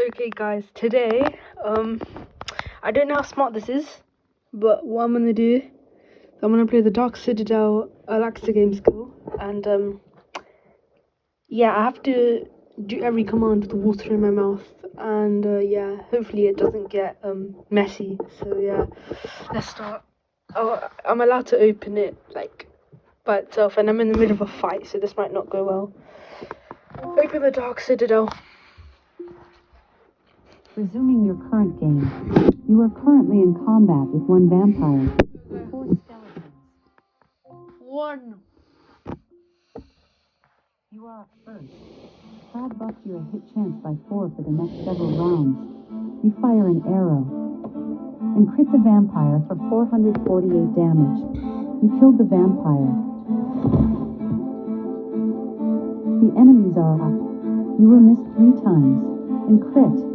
Okay guys, today, I don't know how smart this is, but what I'm gonna do, I'm gonna play the Dark Citadel Alexa game skill, and yeah, I have to do every command with water in my mouth, and yeah, hopefully it doesn't get messy, so yeah, let's start. Oh, I'm allowed to open it, like, by itself, and I'm in the middle of a fight, so this might not go well. Open the Dark Citadel. Resuming your current game, you are currently in combat with one vampire, 4 skeletons. One. You are up first. Crab buffed you a hit chance by 4 for the next several rounds. You fire an arrow and crit the vampire for 448 damage. You killed the vampire. The enemies are up. You were missed 3 times and crit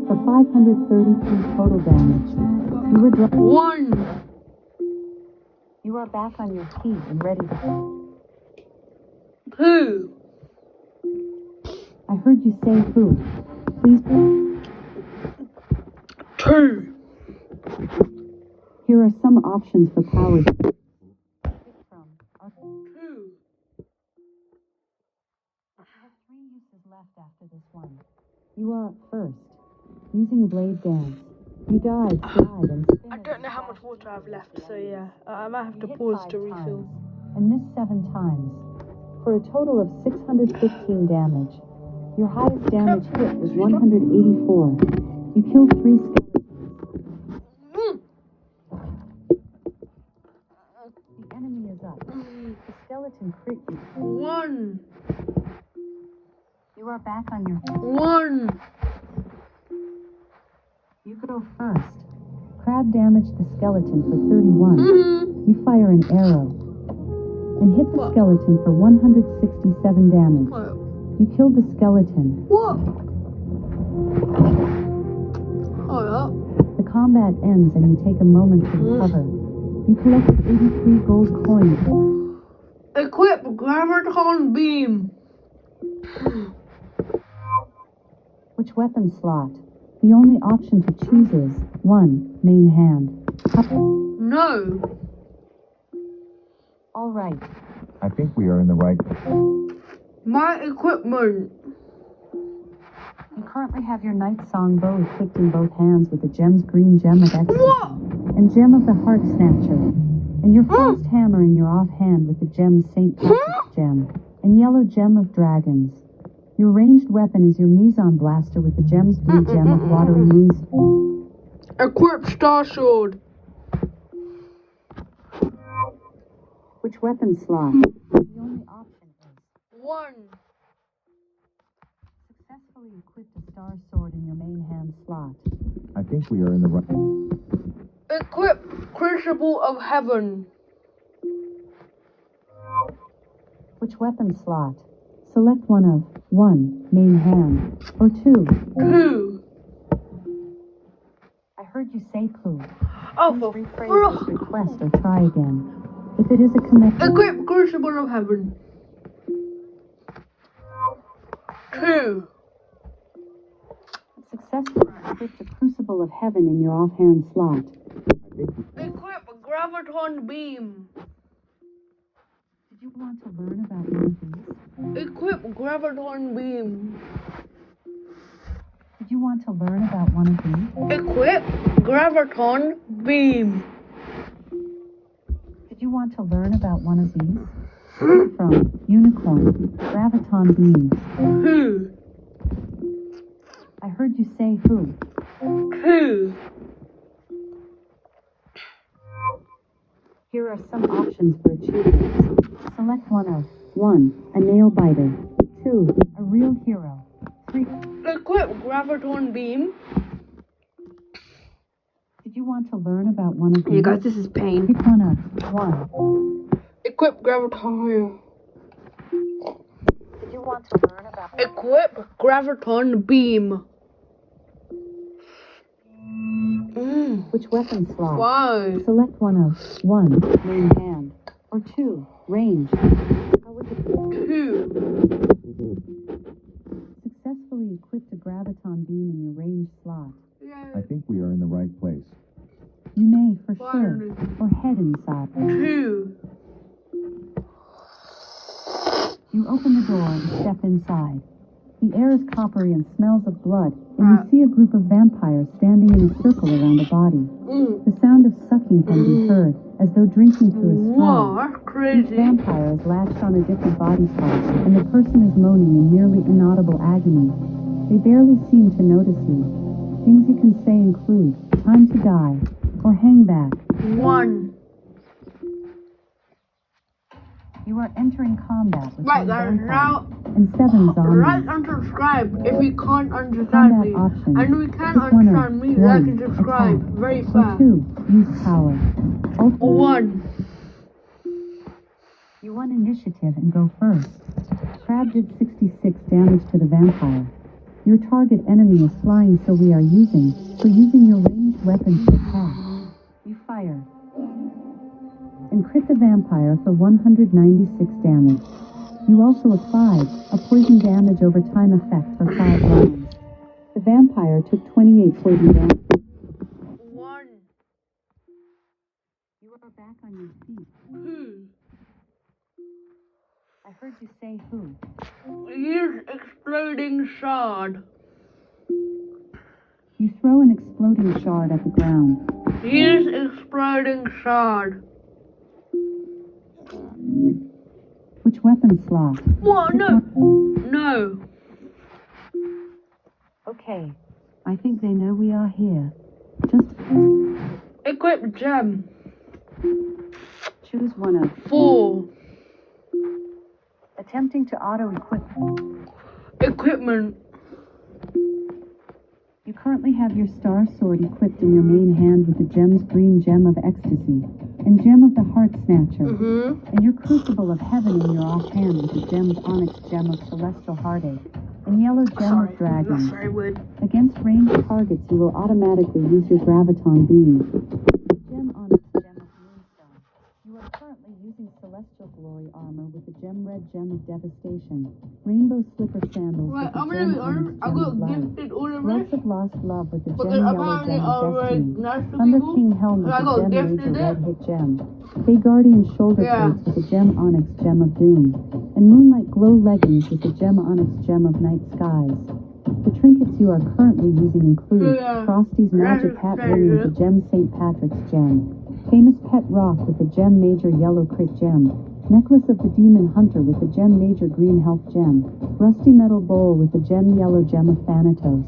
for 533 total damage. You were One. You are back on your feet and ready to go. 2. I heard you say who. Please. 2. Here are some options for powers. 2. I have 3 uses left after this one. You are up first. Using blade dance. You dive, slide, and spin. I don't know how much water I have left, so yeah, I might have to You hit pause 5 to refill. times and miss 7 times, for a total of 615 damage. Your highest damage hit was 184. You killed 3 skeletons. The enemy is up. The skeleton crit you. 1. You are back on your feet. 1. You go first. Crab damaged the skeleton for 31. You fire an arrow and hit the skeleton for 167 damage. You killed the skeleton. What? Oh, The combat ends and you take a moment to recover. You collect 83 gold coins. Equip Graviton Beam. Which weapon slot? The only option to choose is 1. Main hand. No. All right. I think we are in the right. My equipment. You currently have your Night Song bow equipped in both hands with the gem's green gem of ecstasy and gem of the heart snatcher, and your frost hammer in your offhand with the gem's St. Patrick's gem and yellow gem of dragons. Your ranged weapon is your Meson blaster with the gem's blue gem of watery moonstone. Equip Star Sword. Which weapon slot? The only option is 1. successfully equip the star sword in your main hand slot. I think we are in the right. Equip Crucible of Heaven. Which weapon slot? Select one of 1. Main hand, or 2. 2. I heard you say clue. Oh, Please for rephrase this request or try again. If it is a commitment. Equip Crucible of Heaven. 2. Successfully equip the Crucible of Heaven in your offhand slot. Equip Graviton Beam. Did you want to learn about one of these? Equip Graviton Beam. Did you want to learn about one of these? Equip Graviton Beam. Did you want to learn about one of these? From Unicorn, Graviton Beam. Who? I heard you say who. 2. Here are some options for achievements. Select one of 1. A nail biter. 2. A real hero. 3. Equip Graviton Beam. Did you want to learn about one of these? Yeah, guys, this is pain. Pick one of 1. Equip Graviton. Did you want to learn about Equip Graviton Beam. which weapon slot? Why? Select one of 1. Main hand, or 2. Range. How would you 2. successfully successfully equipped a graviton beam in your ranged slot. I think we are in the right place. You may, for sure, or head inside. 2. You open the door and step inside. The air is coppery and smells of blood, and you see a group of vampires standing in a circle around a body. The sound of sucking can be heard, as though drinking through a straw. What? Each Crazy. vampire is latched on a different body part, and the person is moaning in nearly inaudible agony. They barely seem to notice you. Things you can say include, time to die, or hang back. 1. You are entering combat with Right, one guys, vampire now and 7 zombies. like and subscribe if you can't understand Combat me. options. And we can Pick one of understand me, 1, like and subscribe. attack. Very Or fast. 2, use power. Ultimate. 1. You won initiative and go first. Crab did 66 damage to the vampire. Your target enemy is flying, so using your ranged weapon to attack. You fire. And crit the vampire for 196 damage. You also applied a poison damage over time effect for 5 rounds. The vampire took 28 poison damage. 1. You are back on your feet. 2. I heard you say who. Use exploding shard. You throw an exploding shard at the ground. Use exploding shard. Which weapon slot? What? No. No. Okay. I think they know we are here. Just Equip gem. choose one of. 4. Attempting to auto-equip. Equipment. You currently have your star sword equipped in your main hand with the gem's green gem of ecstasy and gem of the heart snatcher, and your crucible of heaven in your offhand with the gem's onyx gem of celestial heartache and yellow gem of dragon. That's very weird. Against ranged targets, you will automatically use your graviton beam. Gem onyx gem of moonstone. You are currently using celestial glory armor with the gem red gem of devastation, rainbow slipper sandals Right, with the I'm gem gonna be onyx honest, I gem got of light. gifted all of Gloves this of lost love with the because gem yellow apparently gem I of was destiny. nice to Thunder people. King helm with I the got gem gifted major it. red hit gem. Fey Guardian shoulder Yeah. plates with the gem onyx gem of doom. And moonlight glow leggings with the gem onyx gem of night skies. The trinkets you are currently using include Frosty's magic hat ring with the gem St. Patrick's gem. Famous pet rock with the gem major yellow crit gem. Necklace of the demon hunter with the gem major green health gem. Rusty metal bowl with the gem yellow gem of Thanatos.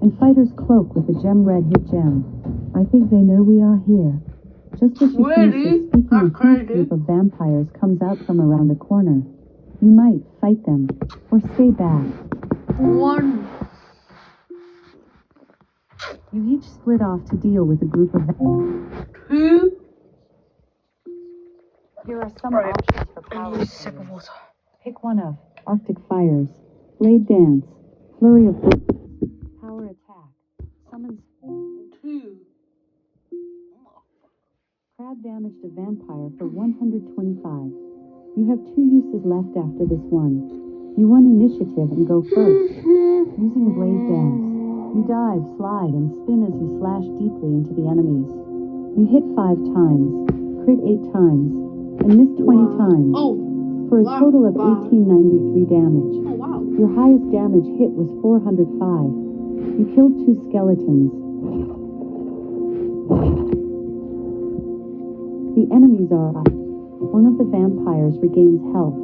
And fighter's cloak with the gem red hit gem. I think they know we are here. Just as she finishes speaking, a huge group of vampires comes out from around a corner. You might fight them, or stay back. 1. You each split off to deal with a group of 2. Here are some Right. options for I power. need a sip of water. Pick one of Arctic Fires, Blade Dance, Flurry of Blows, Power Attack, Summon 2. Crab damaged a vampire for 125. You have 2 uses left after this one. You won initiative and go first. Using Blade Dance, you dive, slide, and spin as you slash deeply into the enemies. You hit 5 times, crit 8 times, and miss 20 times, for a total of 1893 damage. Oh, wow. Your highest damage hit was 405. You killed 2 skeletons. The enemies are up. One of the vampires regains health.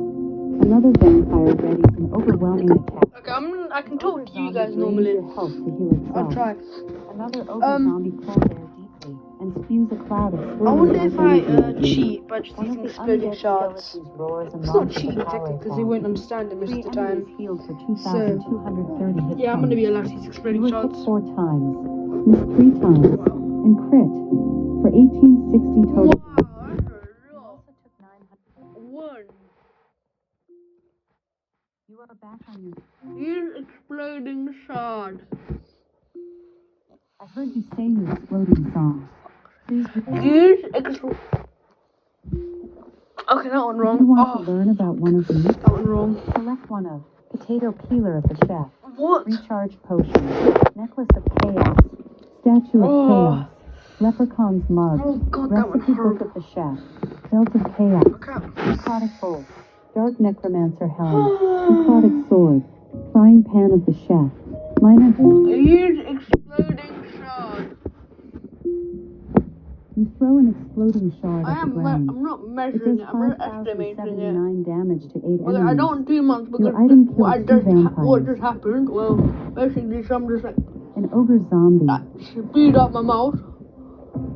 Another vampire readies an overwhelming attack. Okay, I can talk to you guys Drains normally. your health to heal itself. I'll try. Another ogre zombie crawls there deeply and spews a cloud of I swirling wonder if I energy at you. cheat by just One of using the exploding undead shards. skeletons roars and It's not launches a cheating power technically because they attack. won't understand it most 3 of the time. enemies healed for 2,230 hit Yeah, I'm gonna points. be allowed to use You exploding were shards. hit 4 times, missed 3 times, and crit for 1860 total. Wow, that's a You lot. also took 900. 1. You are back on your. Use exploding shard. I heard you say your exploding song. Please repeat. Use Okay, that one If wrong. you want to learn about one of these, That one wrong. select one of Potato Peeler of the Chef, What? Recharge potion. Necklace of chaos. Statue of chaos. Leprechaun's mug. Oh god, that one Recipe book hurt. of the shack. Belt of chaos. Okay. Necrotic bolt. Dark necromancer helm. Necrotic sword. Frying pan of the shack. Minor. Huge exploding shard. You throw an exploding shard at the ground. I'm not It measuring does it, I'm estimating it. 5,079 damage to 8 enemies. Okay, I don't do much because Your item killed 2 vampires. what just happened, well, basically some just like An ogre zombie. speed up my mouth.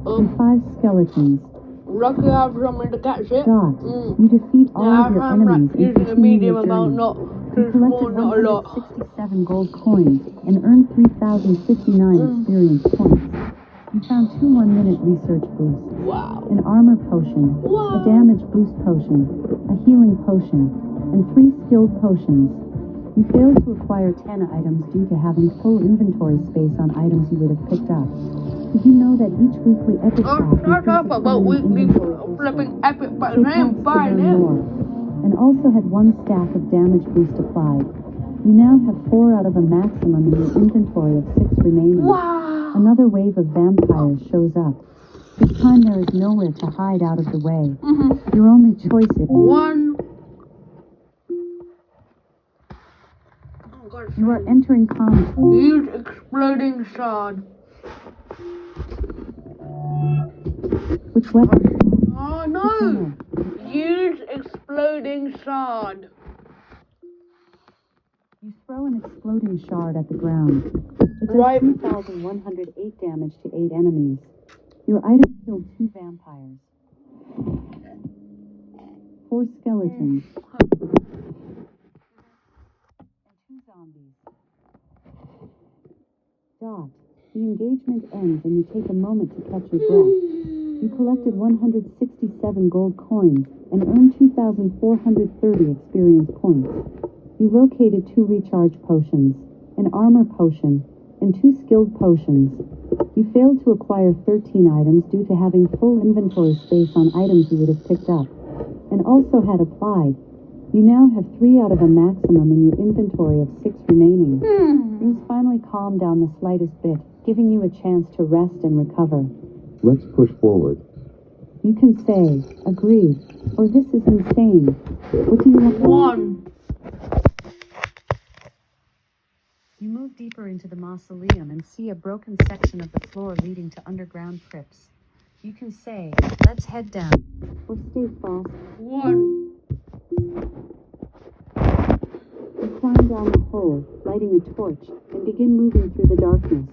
And 5 skeletons. Lucky I have something to catch it. Dot. You defeat all of your I'm enemies and using a continue medium your amount, journey. not You too small, collected not a lot. 167 gold coins and earned 3,059 experience points. You found 2 1-minute research boosts. Wow. An armor potion, a damage boost potion, a healing potion, and 3 skilled potions. You failed to acquire 10 items due to having full inventory space on items you would have picked up. Did you know that each weekly epic pack Shut up about weekly flipping epic, but I ain't buying it. And also had 1 stack of damage boost applied. You now have 4 out of a maximum in your inventory of 6 remaining. Wow. Another wave of vampires shows up. This time there is nowhere to hide out of the way. Your only choice is... One. Oh god. You are entering combat. Huge exploding shard. Which weapon? Oh no! Huge exploding shard. You throw an exploding shard at the ground. It does 3,108 damage to 8 enemies. Your item killed 2 vampires. 4 skeletons. And 2 zombies. Dot. The engagement ends and you take a moment to catch your breath. You collected 167 gold coins and earned 2,430 experience points. You located 2 recharge potions, an armor potion, and 2 skilled potions. You failed to acquire 13 items due to having full inventory space on items you would have picked up, and also had applied. You now have 3 out of a maximum in your inventory of 6 remaining. Things finally calmed down the slightest bit, giving you a chance to rest and recover. Let's push forward. You can say, agreed, or this is insane. What do you want? 1. You move deeper into the mausoleum and see a broken section of the floor leading to underground crypts. You can say, let's head down. Or stay fast. 1. You climb down the hole, lighting a torch, and begin moving through the darkness.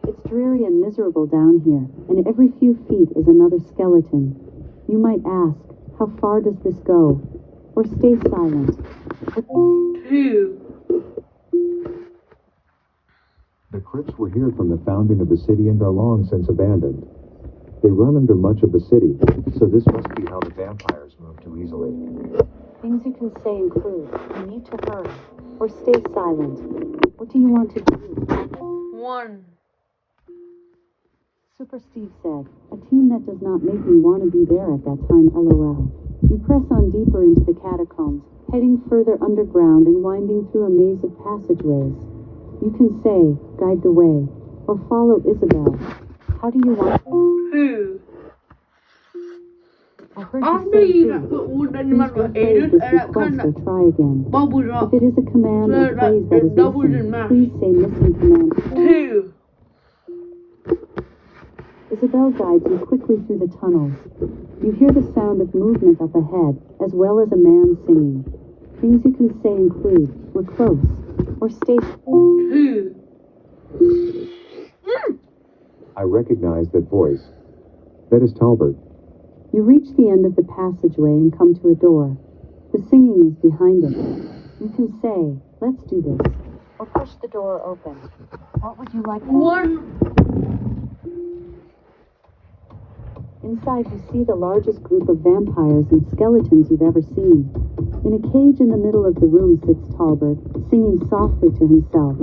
It's dreary and miserable down here, and every few feet is another skeleton. You might ask, how far does this go? Or stay silent. 2. The crypts were here from the founding of the city and are long since abandoned. They run under much of the city, so this must be how the vampires move too easily. Things you can say include, you need to hurry, or stay silent. What do you want to do? 1. Super Steve said, a team that does not make me want to be there at that time, LOL. You press on deeper into the catacombs, heading further underground and winding through a maze of passageways. You can say, guide the way, or follow Isabel. How do you want? 2. I heard After you you say like put all the please animals rephrase aided this and that request kind or of try again. bubbles up. If it is a command So or like phrase that it is doubles in missing, math. please say missing command. 2. Isabel guides you quickly through the tunnels. You hear the sound of movement up ahead, as well as a man singing. Things you can say include, we're close, or stay. 2. I recognize that voice. That is Talbert. You reach the end of the passageway and come to a door. The singing is behind it. You can say, let's do this, or push the door open. What would you like? 1. Inside you see the largest group of vampires and skeletons you've ever seen. In a cage in the middle of the room sits Talbert, singing softly to himself.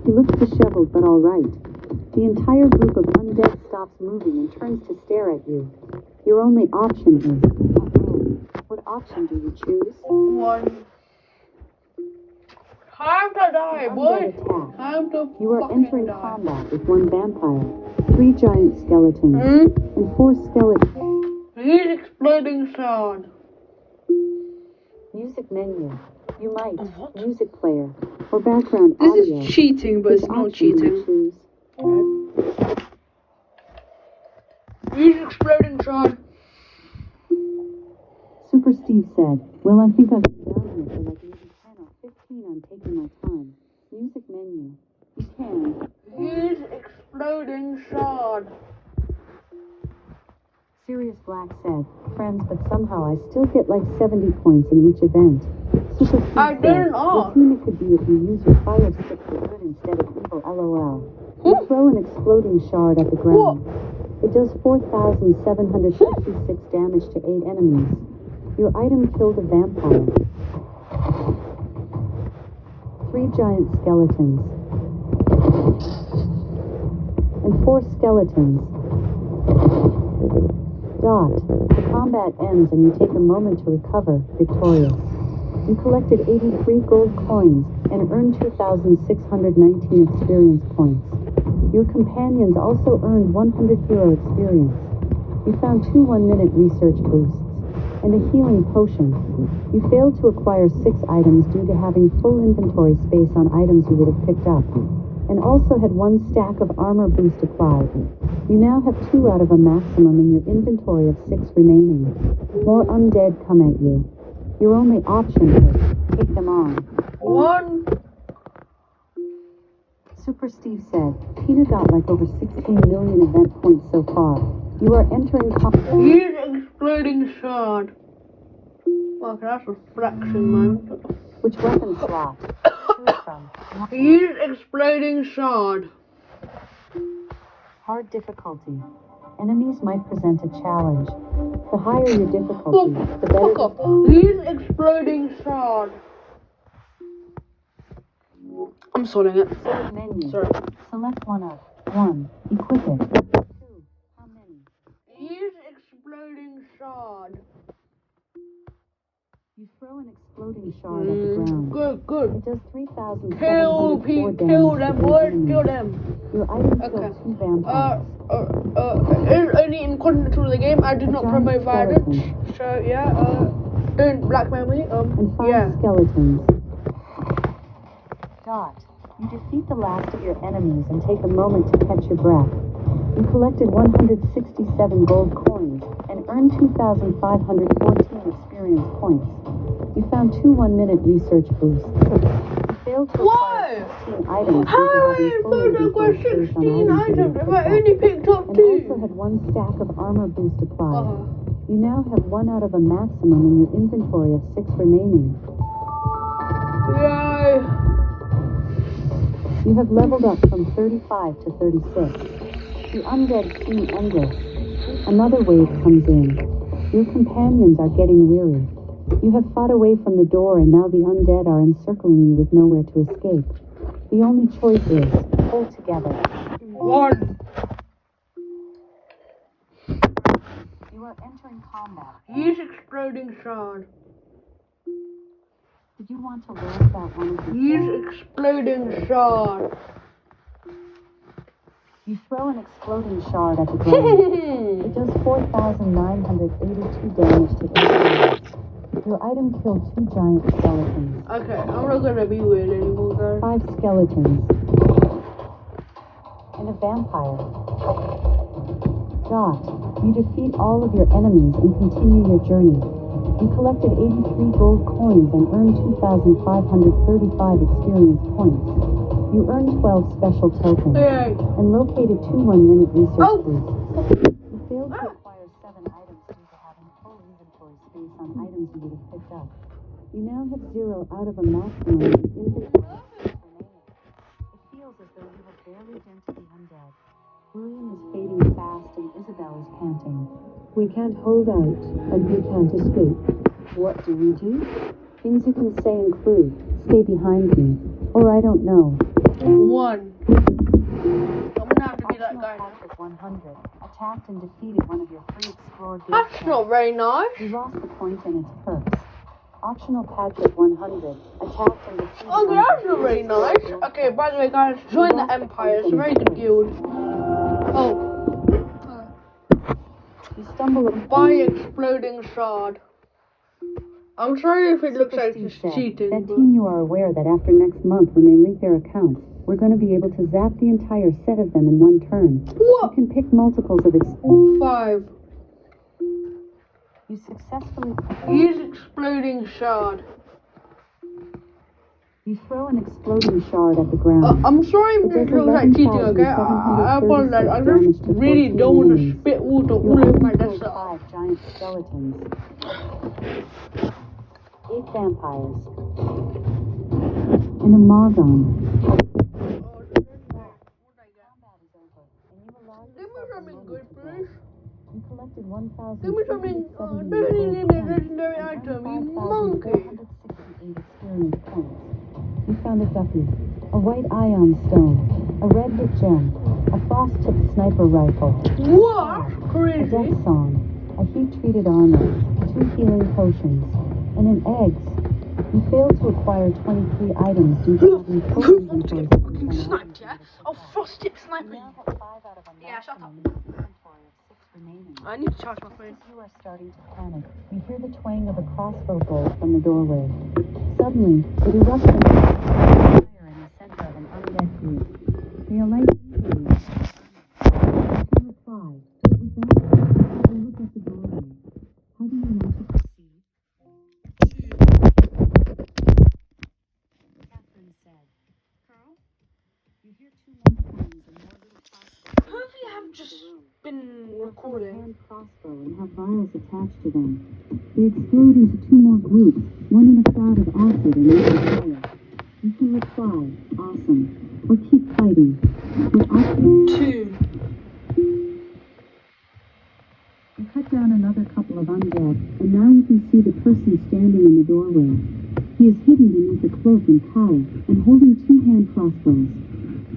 He looks disheveled but all right. The entire group of undead stops moving and turns to stare at you. Your only option is, uh-oh. What option do you choose? 1. Time to die, Undead boy. attack. Time to You are fucking entering die. combat with 1 vampire, 3 giant skeletons, and 4 skeletons. He's exploding sword. Music menu. You might. What? Music player. Or background This audio. is cheating, but Which it's not option will cheating. you choose? He's exploding sword. Super Steve said, well, I think I've been down here for like maybe 10 or 15. I'm taking my time. Music menu. You can. He's exploding sword. Sirius Black said, friends, but somehow I still get like 70 points in each event. Super Steve I said, didn't what ask. team it could be if you use your fire stick for good instead of evil, lol. You throw an exploding shard at the ground. It does 4,756 damage to 8 enemies. Your item killed a vampire. 3 giant skeletons. And 4 skeletons. Dot. The combat ends and you take a moment to recover, victorious. You collected 83 gold coins and earned 2,619 experience points. Your companions also earned 100 hero experience. You found 2 1-minute research boosts and a healing potion. You failed to acquire 6 items due to having full inventory space on items you would have picked up, and also had 1 stack of armor boost applied. You now have 2 out of a maximum in your inventory of 6 remaining. More undead come at you. Your only option is take them on. 1. Super Steve said, Peter got like over 16 million event points so far. You are entering He's exploding sword. Okay, that's a fraction, man. Which weapon slot? Choose from. He's exploding sword. Hard difficulty. Enemies might present a challenge. The higher your difficulty, the better. Fuck off. He's exploding sword. I'm sorting it. Save menu. Sorry. Select one of 1. Equip it. 2. How many? He's exploding sword. You throw an exploding shard at the ground. Good, good. It does 3,704 Kill damage them, to boys. enemies. Kill them. Your item Okay. killed 2 vampires. It's only in continental of the game. I did not Giant promote violence. skeleton. So, yeah, don't blackmail me. And 5 yeah. skeletons. Dot. You defeat the last of your enemies and take a moment to catch your breath. You collected 167 gold coins and earned 2,514 experience points. You found 2 1-minute research boosts. You failed to acquire 16 items. How am I supposed to acquire 16 items if I only picked up and 2? also had 1 stack of armor boost applied. You now have 1 out of a maximum in your inventory of 6 remaining. Yay. You have leveled up from 35 to 36. The undead seem endless. Another wave comes in. Your companions are getting weary. You have fought away from the door and now the undead are encircling you with nowhere to escape. The only choice is, hold together. 1. You are entering combat. He's exploding sword. Did you want to learn about one of these? He's exploding sword. You throw an exploding shard at the ground. It does 4,982 damage to 8 enemies. Your item killed 2 giant skeletons. Okay, I'm not gonna be weird anymore, guys. 5 skeletons. And a vampire. Dot. You defeat all of your enemies and continue your journey. You collected 83 gold coins and earned 2,535 experience points. You earned 12 special tokens Yay. and located 2 1-minute research boosts. You failed to acquire 7 items due to having full inventory space on items you would have picked up. You now have 0 out of a maximum in inventory remaining. It feels as though you have barely dented the undead. William is fading fast and Isabel is panting. We can't hold out, and we can't escape. What do we do? Things you can say include, stay behind me, or I don't know. 1. I'm gonna have to be that Optional guy. Patrick 100 attacked and defeated one of your free explorer That's not very nice. You lost the point and its perks. Optional Patrick 100. Attacked and defeated. Oh, that's really nice. Okay, by the way, guys, join the Empire. It's a very good guild. Oh. You stumble upon Buy exploding shard. I'm sorry if it looks like it's cheating. that team you are aware that after next month when they link their accounts, we're going to be able to zap the entire set of them in one turn. What? You can pick multiples of 5. You successfully Use exploding shard. You throw an exploding shard at the ground. I'm sorry if It this does looks like cheating, okay? I 11,736 apologize. I damage just to really 14 don't want to enemies. spit water You all over my killed desktop. 5 giant skeletons, 8 vampires, and a Mogon. Give me something good, please. You collected 1,000. Give me something, legendary item, you monkey. 5,468 experience points. You found a ducky, a white ion stone, a red hit gem, a frost-tipped sniper rifle, What? a Crazy. death song, a heat-treated armor, 2 healing potions, and an eggs. You failed to acquire 23 items due to having full Who wants to inventories. get fucking sniped, yeah? Oh, frosted sniper. You now have 5 out of a Yeah, shut up. maximum inventory of 6 remaining. I need to charge my phone. As you are starting to panic, you hear the twang of a crossbow bolt from the doorway. Suddenly, it erupts into fire in the center of an undead group. They alight easily. You reply, "What was that?" You look at the doorway. How do you want to proceed? Catherine said. You hear 2 more twins and more little crossbows. Hopefully I have just been recording. Hand crossbow and have vials attached to them. They explode into 2 more groups, one in a cloud of acid and one in fire. You can reply, awesome, or keep fighting. But option 2. you cut down another couple of undead, and now you can see the person standing in the doorway. He is hidden beneath a cloak and cowl, and holding 2 hand crossbows.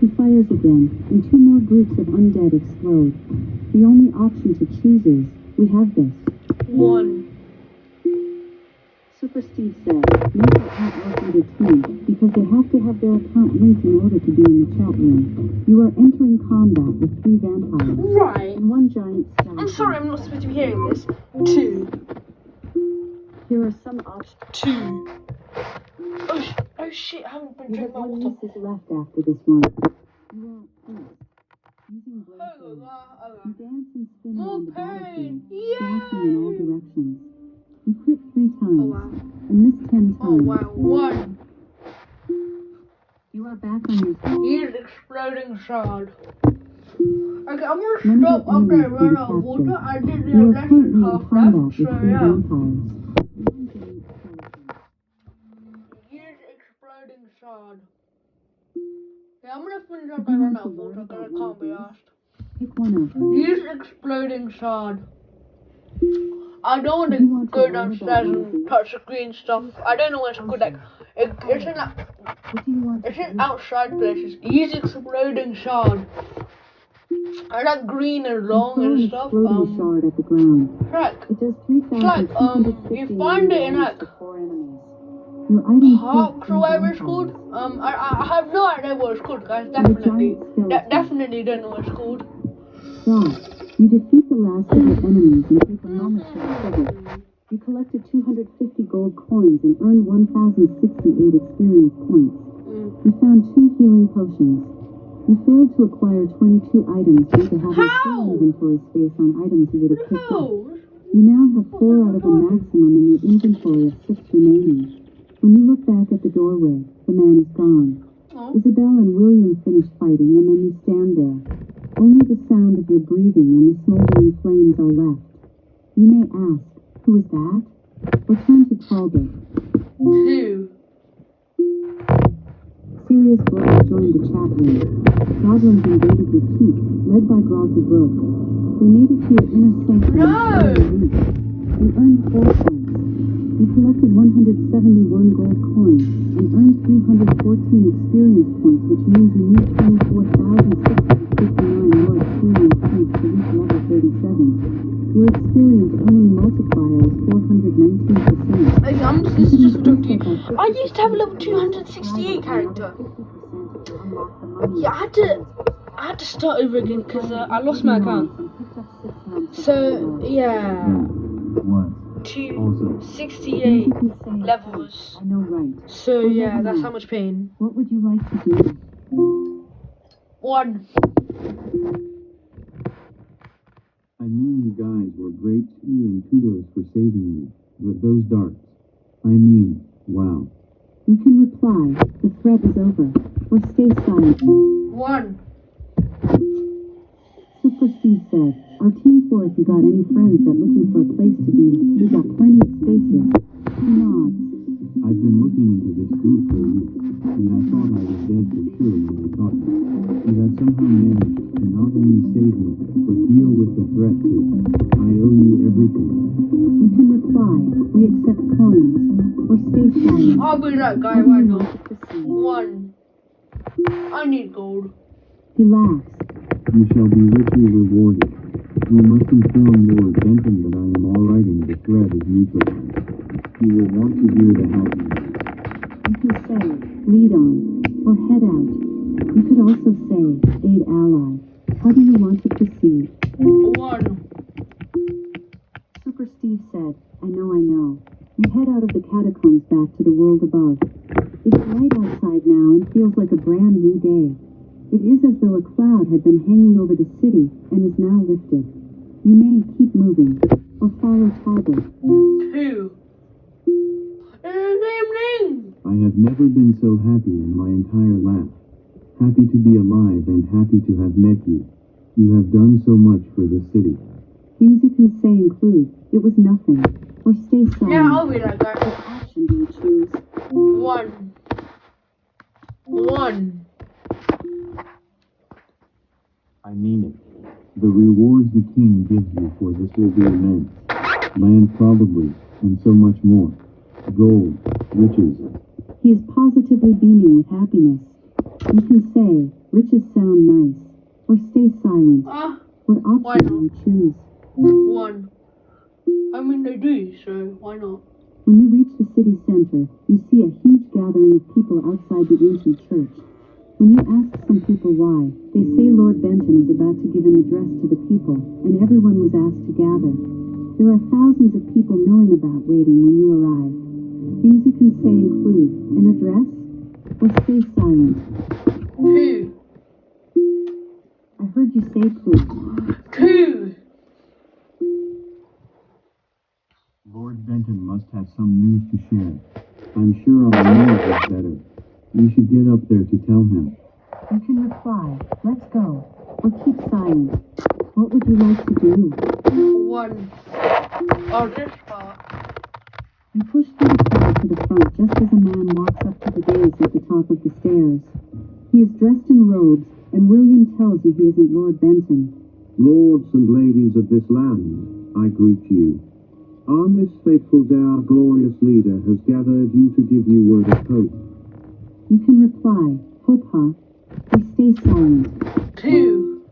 He fires again, and 2 more groups of undead explode. The only option to choose is, we have this. 1. Super Steve said, make that not working the team, because they have to have their account linked in order to be in the chat room. You are entering combat with 3 vampires. Right. And 1 giant skeleton. I'm sorry, I'm not supposed to be hearing this. 2. Here are some options. 2. Oh shit, I haven't been You have drinking my 1 water. missus left after this one. You are first. Using blade blades, you dance and spin More around the pain. battlefield, Yay. smashing in all directions. You crit 3 times, Oh wow. and miss 10 Oh times. wow. 1. You are back on your feet. Use exploding shard. Okay, I'm gonna None stop of your after I enemies run can out of be water. captured. I did You the are less than currently in half combat left, with so 3 yeah. vampires. Use exploding shard. Yeah, I'm gonna finish after I run out of water because I can't be asked. Pick one up. Use exploding shard. I don't want You to want to go learn downstairs about one of and these? touch the green stuff. I don't know where it's good. Like, it's in What do you want to it's in do? outside places. Use exploding shard. I like green and You long throw and an stuff. exploding shard at the ground. Like, It does like, 3,250 you find it in like damage to 4 enemies. Your item parks or whatever it's called. I have no idea what it's called, guys. Definitely don't know what it's called. Stop. You defeat the last of your enemies and take a moment to recover. You collected 250 gold coins and earned 1,068 experience points. You found 2 healing potions. You failed to acquire 22 items due to having full inventory space on items you would have picked up. You now have 4 out of a maximum in your inventory of 6 remaining. When you look back at the doorway, the man is gone. Isabel and William finish fighting, and then you stand there. Only the sound of your breathing and the smoldering flames are left. You may ask, who is that? Or turn to Talbot. 2. Sirius Grog joined the chat room. Goblins invaded your keep, led by Grog the Brook. They made it to your inner sanctuary. You earned 4 points. You collected 171 gold coins and earned 314 experience points, which means you need 24,659 more experience points to reach level 37. Your experience earning multiplier is 419%. This is I used to have a level 268 character. Yeah, I had to start over again because I lost my account. So yeah, What? 268 levels. I know, right. So yeah, that's how much pain. What would you like to do? 1. I mean, you guys were great too, and kudos for saving me. But those darts, I mean, wow. You can reply, the threat is over, or stay silent. 1. Super Steve said, our team for if you got any friends that looking for a place to be, we got plenty of spaces. He nods. I've been looking into this group for weeks, and I thought I was dead for sure when they caught me. You have somehow managed to not only save me, but deal with the threat too. I owe you everything. You can reply, we accept coins, or stay silent. I'll be that guy, why not? 1. I need gold. He laughs. You shall be richly rewarded. You must inform Lord Benton that I am alright and the threat is neutralized. He will want to hear the how news. You can say, lead on, or head out. You could also say, aid ally. How do you want to proceed? 1. Super Steve said, I know. You head out of the catacombs back to the world above. It's light outside now and feels like a brand new day. It is as though a cloud had been hanging over the city and is now lifted. You may keep moving, or follow Talbot. 2. I have never been so happy in my entire life. Happy to be alive and happy to have met you. You have done so much for the city. Things you can say include, it was nothing, or stay silent. Yeah, I'll be that guy. What action do you choose? 1. I mean it. The rewards the king gives you for this will be immense. Land probably, and so much more. Gold, riches. He is positively beaming with happiness. You can say, riches sound nice, or stay silent. What why option do not? you choose? 1. I mean, they do, so why not? When you reach the city center, you see a huge gathering of people outside the ancient church. When you ask some people why, they say Lord Benton is about to give an address to the people, and everyone was asked to gather. There are thousands of people milling about waiting when you arrive. Things you can say include an address, or stay silent. 2. I heard you say please. 2. Lord Benton must have some news to share. I'm sure our news is better. We should get up there to tell him. You can reply, let's go, or keep silent. What would you like to do? 1. Oh, this part. You push through the crowd to the front just as a man walks up to the dais at the top of the stairs. He is dressed in robes, and William tells you he isn't Lord Benton. Lords and ladies of this land, I greet you. On this fateful day our glorious leader has gathered you to give you word of hope. You can reply, hope ha, or stay silent. 2.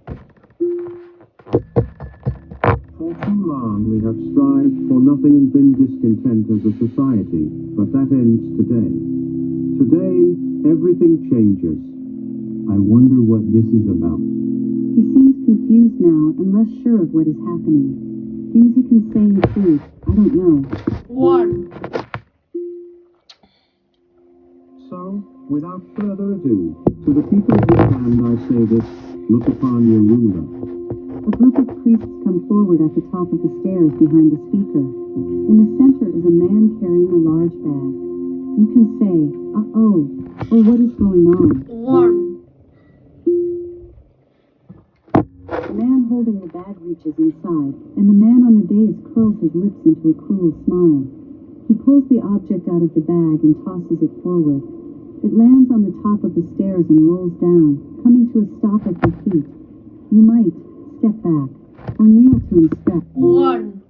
For too long we have strived for nothing and been discontent as a society, but that ends today. Today, everything changes. I wonder what this is about. He seems confused now and less sure of what is happening. Things you can say include, I don't know. 1. So, without further ado, to the people of this land I say this, look upon your ruler. A group of priests come forward at the top of the stairs behind the speaker. In the center is a man carrying a large bag. You can say, uh-oh, or what is going on? 1. The man holding the bag reaches inside, and the man on the dais curls his lips into a cruel smile. He pulls the object out of the bag and tosses it forward. It lands on the top of the stairs and rolls down, coming to a stop at your feet. You might step back, or kneel to inspect. 1.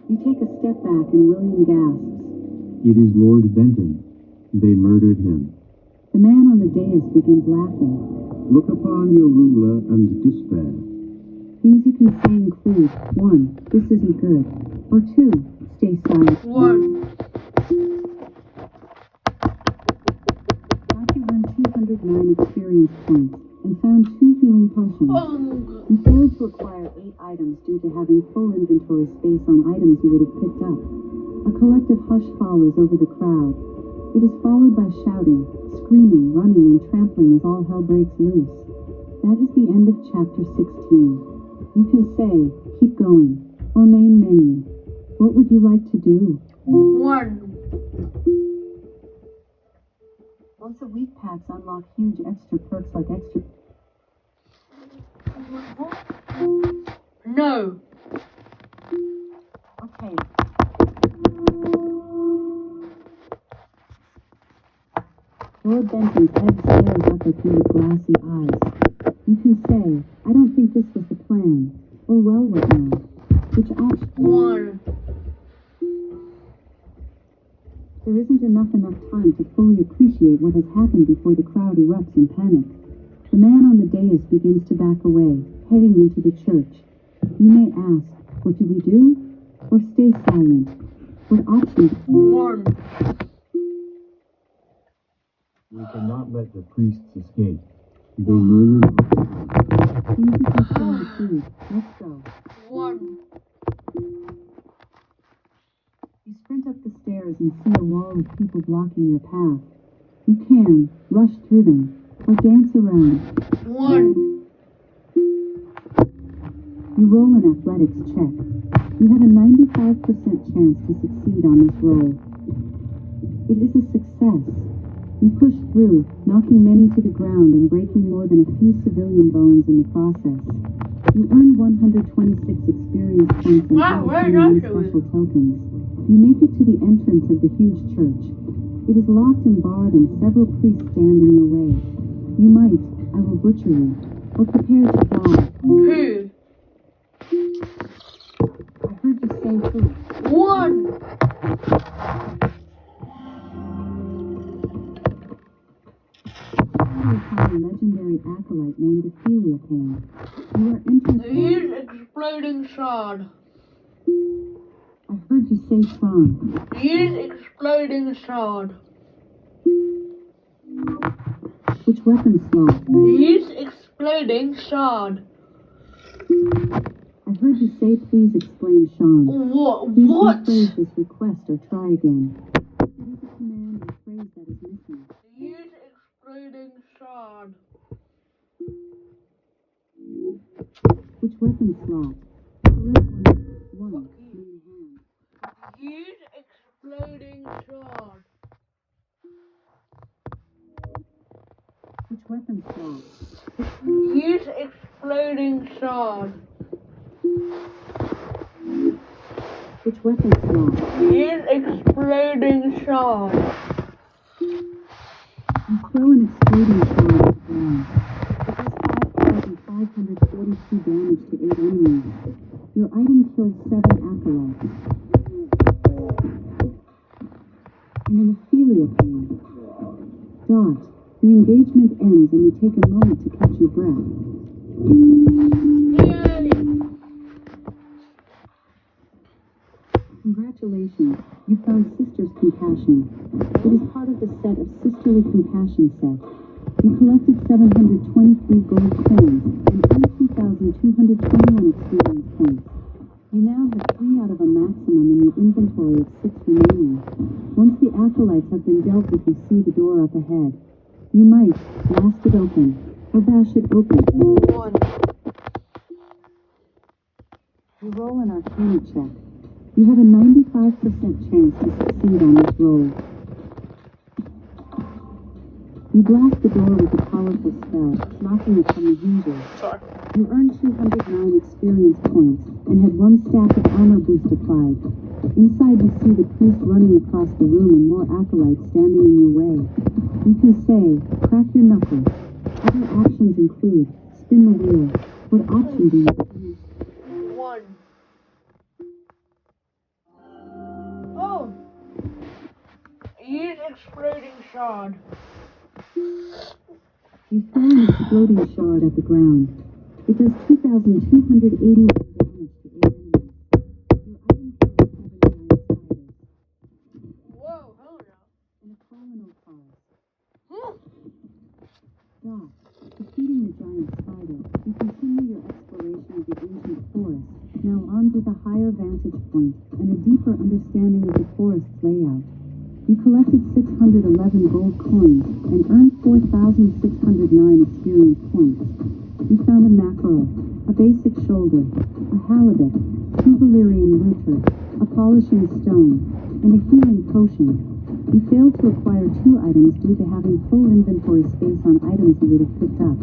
You take a step back and William gasps. It is Lord Benton. They murdered him. The man on the dais begins laughing. Look upon your ruler and despair. Things you can say include, 1, this isn't good, or 2, stay silent. 1. After you earned 209 experience points and found 2 healing potions. Oh, You failed to acquire 8 items due to having full inventory space on items you would have picked up. A collective hush follows over the crowd. It is followed by shouting, screaming, running, and trampling as all hell breaks loose. That is the end of chapter 16. You can say, keep going, or main menu. What would you like to do? 1. Once a week packs unlock huge extra perks like extra... No. Okay. Lord Benton's head stares up at you with glassy eyes. You can say, I don't think this was the plan. Or well, what now? Which option? 1. There isn't enough time to fully appreciate what has happened before the crowd erupts in panic. The man on the dais begins to back away, heading into the church. You may ask, what do we do? Or stay silent? What option? 1. We cannot let the priests escape. They murdered our Seems to control the food. Let's go. 1. You sprint up the stairs and see a wall of people blocking your path. You can rush through them or dance around. 1. You roll an athletics check. You have a 95% chance to succeed on this roll. It is a success. You push through, knocking many to the ground and breaking more than a few civilian bones in the process. You earn 126 experience points and Wow, very 21 nice. special tokens. You make it to the entrance of the huge church. It is locked and barred and several priests stand in your way. You might, I will butcher you, or prepare to die. 2. I heard you say who. 1. You find a legendary acolyte named Ophelia Payne. You are entering... Use exploding shard. I heard you say Tron. Use exploding shard. Which weapon slot? Use exploding shard. I heard you say please explain Sean. What? Please What? rephrase this request or try again. It is a command or phrase that is missing. Use exploding shard. Which weapon slot? Correct one. Main hand. Use exploding shard. Which weapon slot? Use exploding shard. Which weapon slot? Use exploding shard. You throw an exploding shard at the ground. It does 5,542 damage to 8 enemies. Your item kills 7 acolytes. And an Ophelia Payne. Dot. The engagement ends and you take a moment to catch your breath. Yay! Congratulations, you found Sister's Compassion. It is part of the set of Sisterly Compassion set. You collected 723 gold coins and earned 2,221 experience points. You now have 3 out of a maximum in your inventory of 6 remaining. Once the acolytes have been dealt with, you see the door up ahead. You might blast it open or bash it open. 1. You roll an Arcana check. You have a 95% chance to succeed on this roll. You blast the door with a powerful spell, knocking it from the hinges. Sorry. You earned 209 experience points and had 1 stack of armor boost applied. Inside you see the priest running across the room and more acolytes standing in your way. You can say, crack your knuckles. Other options include, spin the wheel. What option do you use? 1. Oh! Use exploding shard. You throw an exploding shard at the ground. It does 2,281 damage to 8 enemies. Your item kills 7 giant armed with a higher vantage point and a deeper understanding of the forest's layout. You collected 611 gold coins and earned 4,609 experience points. You found a mackerel, a basic shoulder, a halibut, 2 Valyrian looter, a polishing stone, and a healing potion. You failed to acquire 2 items due to having full inventory space on items you would have picked up.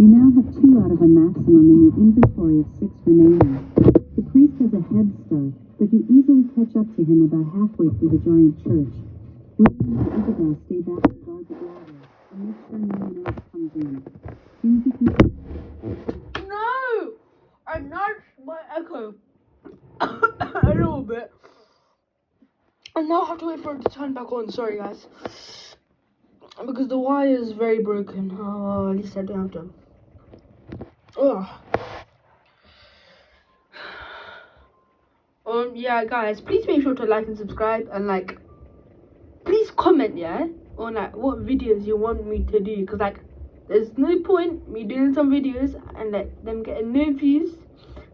You now have 2 out of a maximum in your inventory of 6 remaining. The priest has a head start, but you easily catch up to him about halfway through the giant church. William and Isabel stay back to guard the doorway and make sure no one else comes in. Soon as you can... No! I nudged my echo a little bit. And now I have to wait for it to turn back on. Sorry, guys. Because the wire is very broken. Oh, at least I don't have to. Ugh. Yeah, guys, please make sure to like and subscribe, and like, please comment, yeah, on like what videos you want me to do, because like, there's no point me doing some videos and like them getting no views.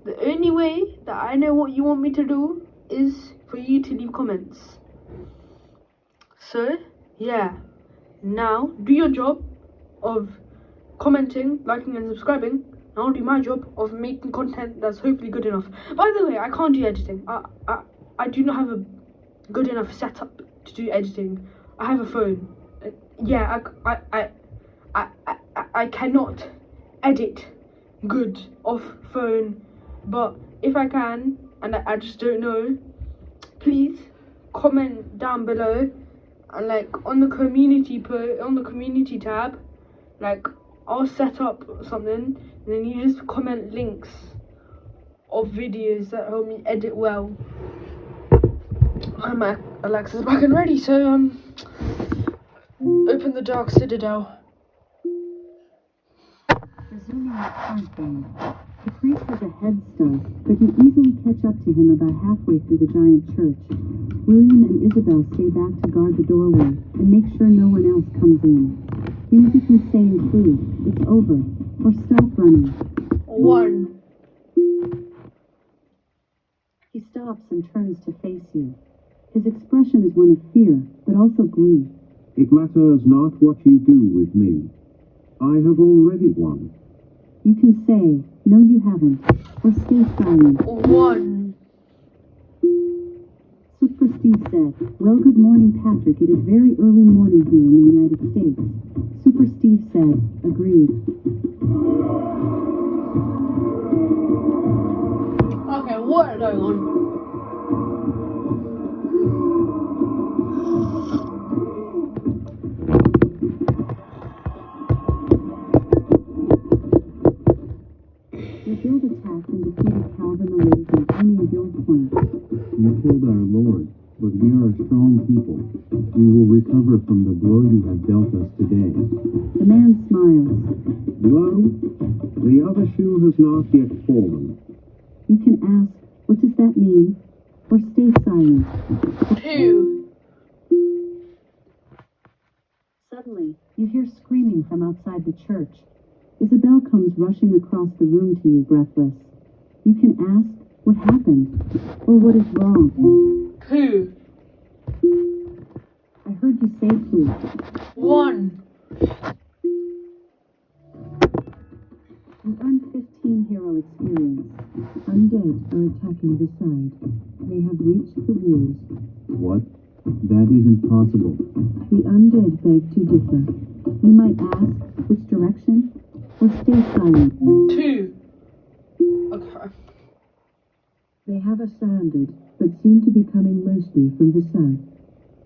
The only way that I know what you want me to do is for you to leave comments. So yeah, now do your job of commenting, liking and subscribing. I'll do my job of making content that's hopefully good enough. By the way, I can't do editing. I do not have a good enough setup to do editing. I have a phone. Yeah, I cannot edit good off phone. But if I can, and I just don't know, please comment down below, and like on the community tab, like I'll set up something, and then you just comment links of videos that help me edit well. I'm at Alexa's back and ready, so open the dark Citadel. Resuming the card game. The priest has a head start, but you easily catch up to him about halfway through the giant church. William and Isabel stay back to guard the doorway and make sure no one else comes in. Things you can say include, "It's over," or "Stop running." 1. He stops and turns to face you. His expression is one of fear, but also glee. It matters not what you do with me. I have already won. You can say, "No, you haven't," or stay silent. 1. Super Steve said, "Well, good morning, Patrick. It is very early morning here in the United States." Super Steve said, "Agreed." Okay, what is going on? Your guild attacked and defeated Calvin the Lazy, earning guild points. You killed our lord, but we are a strong people. We will recover from the blow you have dealt us today. The man smiles. Blow? The other shoe has not yet fallen. You can ask, "What does that mean?" or stay silent. 2. Suddenly, you hear screaming from outside the church. Isabel comes rushing across the room to you, breathless. You can ask, "What happened?" or "What is wrong?" 2. I heard you say, "Please." 1. You earn 15 hero experience. Undead are attacking the side. They have reached the walls. What? That isn't possible. The undead beg to differ. You might ask, "Which direction?" or stay silent. 2. Okay. They have ascended, but seem to be coming mostly from the south.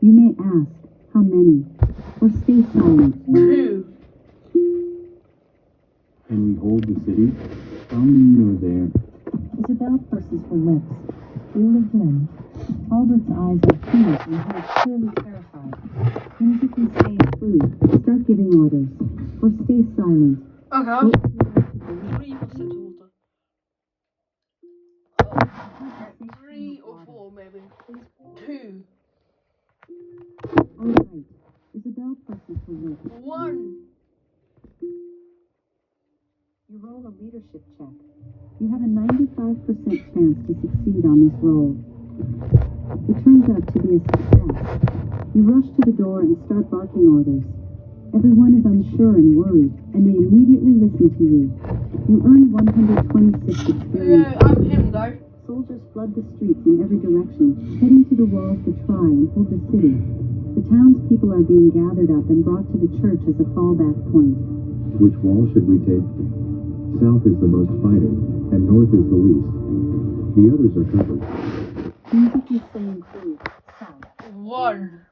You may ask, "How many?" or stay silent. 2. Can we hold the city? How many are there? Isabel purses her lips. All of them. Albert's eyes are fierce and he is clearly terrified. Things you can say include, start giving orders, or stay silent. Okay, What would you like to do? 3 percent water. 3 or 4 maybe. 2. All right. Isabel purses her lips. 1. Your roll a leadership check. You have a 95% chance to succeed on this roll. It turns out to be a success. You rush to the door and start barking orders. Everyone is unsure and worried, and they immediately listen to you. You earn 126 experience. I'm him, guys. Soldiers flood the streets in every direction, heading to the walls to try and hold the city. The townspeople are being gathered up and brought to the church as a fallback point. Which wall should we take? South is the most fighting, and north is the least. The others are covered. Music is saying clue. South. 1.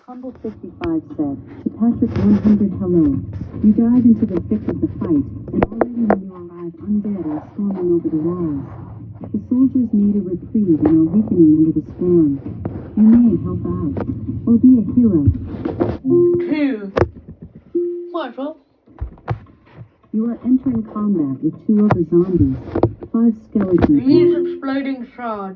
Humble 55 said, to Patrick 100 hello. You dive into the thick of the fight, and already when you arrive, undead are storming over the walls. The soldiers need a reprieve and are weakening under the storm. You may help out, or be a hero. 2. Might as well. You are entering combat with 2 other zombies, 5 skeletons. He's exploding shard.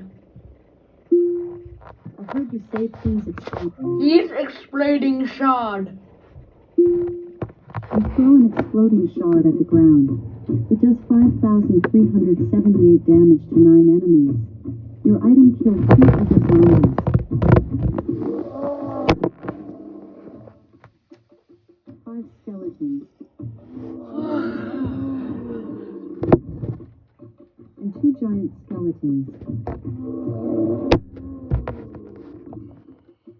I heard you say please explode. He's exploding shard. You throw an exploding shard at the ground. It does 5,378 damage to 9 enemies. Your item kills 2 other zombies. 5 skeletons. And 2 giant skeletons.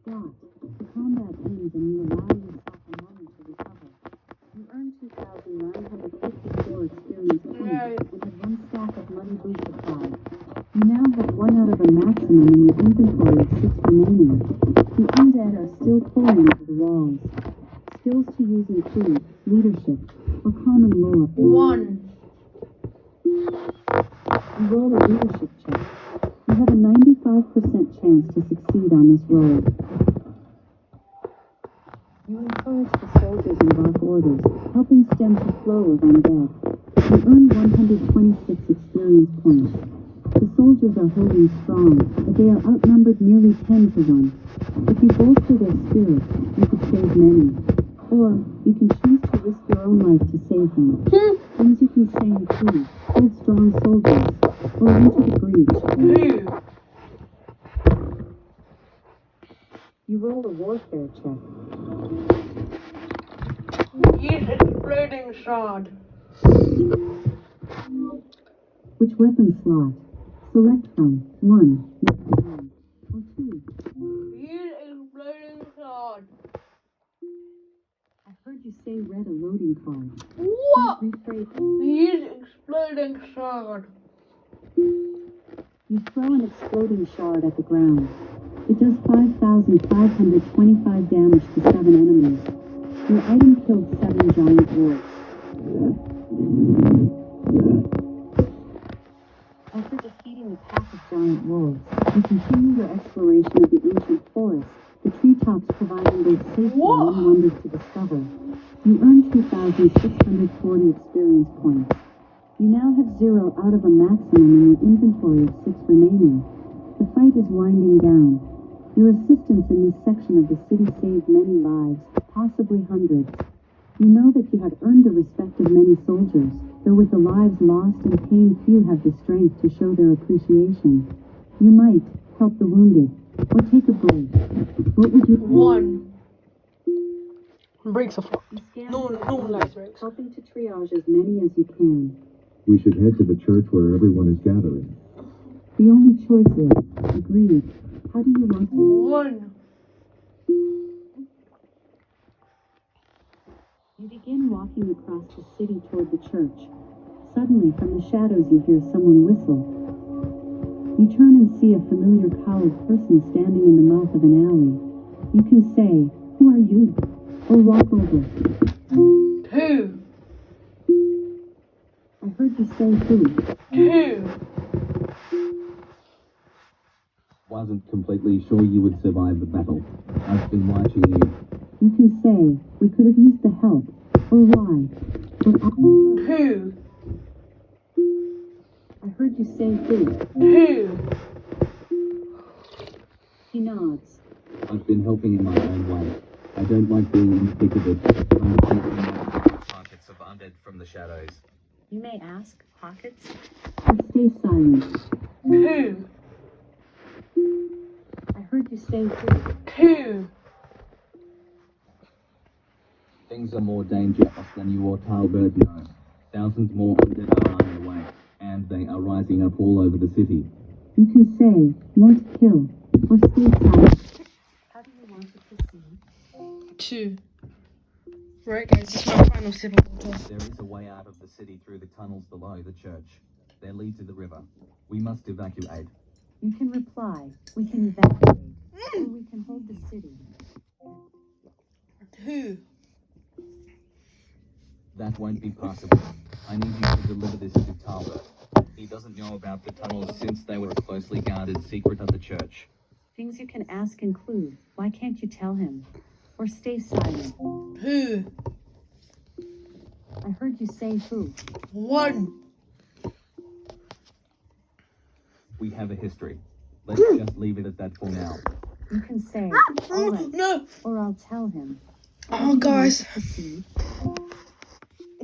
Dot. The combat ends and you allow yourself a moment to recover. You earn 2,954 experience points and have 1 stack of money boost applied. You now have 1 out of a maximum in your inventory of 6 remaining. The undead are still pouring into the walls. Skills to use include leadership or common lore. 1. You roll a leadership check. You have a 95% chance to succeed on this roll. You encourage the soldiers and bark orders, helping stem the flow of undead. You earn 126 experience points. The soldiers are holding strong, but they are outnumbered nearly 10 to 1. If you bolster their spirit, you could save many. Or, you can choose to risk your own life to save them. Things you can say include, hold strong soldiers, or enter the breach. 2. You roll a warfare check. He's exploding shard. Which weapon slot? Select from 1, or 2. He's exploding shard. I heard you say read a loading card. What? Please rephrase it. He's exploding shard. You throw an exploding shard at the ground. It does 5,525 damage to 7 enemies. Your item killed 7 giant wolves. After defeating a pack of giant wolves, you continue your exploration of the ancient forest, the treetops providing both safety and wonders to discover. You earn 2,640 experience points. You now have 0 out of a maximum in your inventory of 6 remaining. The fight is winding down. Your assistance in this section of the city saved many lives, possibly hundreds. You know that you have earned the respect of many soldiers, though with the lives lost and pain few have the strength to show their appreciation. You might help the wounded, or take a break. What would you do? 1. Breaks are fucked. You scan No through one the likes list, breaks. helping to triage as many as you can. We should head to the church where everyone is gathering. The only choice is, agreed. How do you want to? 1. You begin walking across the city toward the church. Suddenly, from the shadows you hear someone whistle. You turn and see a familiar cowled person standing in the mouth of an alley. You can say, "Who are you?" or walk over. 2. I heard you say who. 2. Wasn't completely sure you would survive the battle. I've been watching you. You can say, "We could have used the help," or "Why?" Or 2. I heard you say who. 2. He nods. I've been helping in my own way. I don't like being in the thick of it. I'm thinking of the targets of undead from the shadows. You may ask, Pockets, or stay silent. Who? I heard you say who. Who? Things are more dangerous than you or Talbert know. Thousands more undead are on their way, and they are rising up all over the city. You can say, more to kill, or stay silent. How do you want to proceed? 2. Right, guys, this is my final sip of water. There is a way out of the city through the tunnels below the church. They lead to the river. We must evacuate. You can reply, we can evacuate, or we can hold the city. Who? That won't be possible. I need you to deliver this to Talbot. He doesn't know about the tunnels since they were a closely guarded secret of the church. Things you can ask include, why can't you tell him? Or stay silent. Who? I heard you say who. 1. We have a history. Let's just leave it at that for now. You can say, all right, No! or I'll tell him. Oh, guys. Proceed.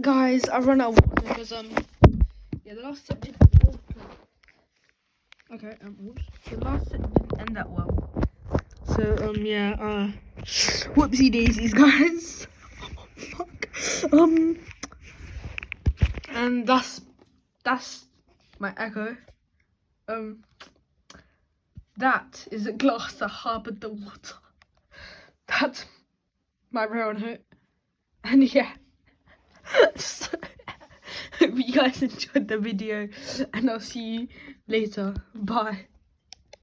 Guys, I run out of water because, yeah, the last set didn't... Okay, whoops. The last set didn't end that well. So, yeah, whoopsie daisies, guys. Oh, fuck. And that's my echo. That is a glass that harbored the water. That's my real note. And yeah. So, hope you guys enjoyed the video, and I'll see you later. Bye.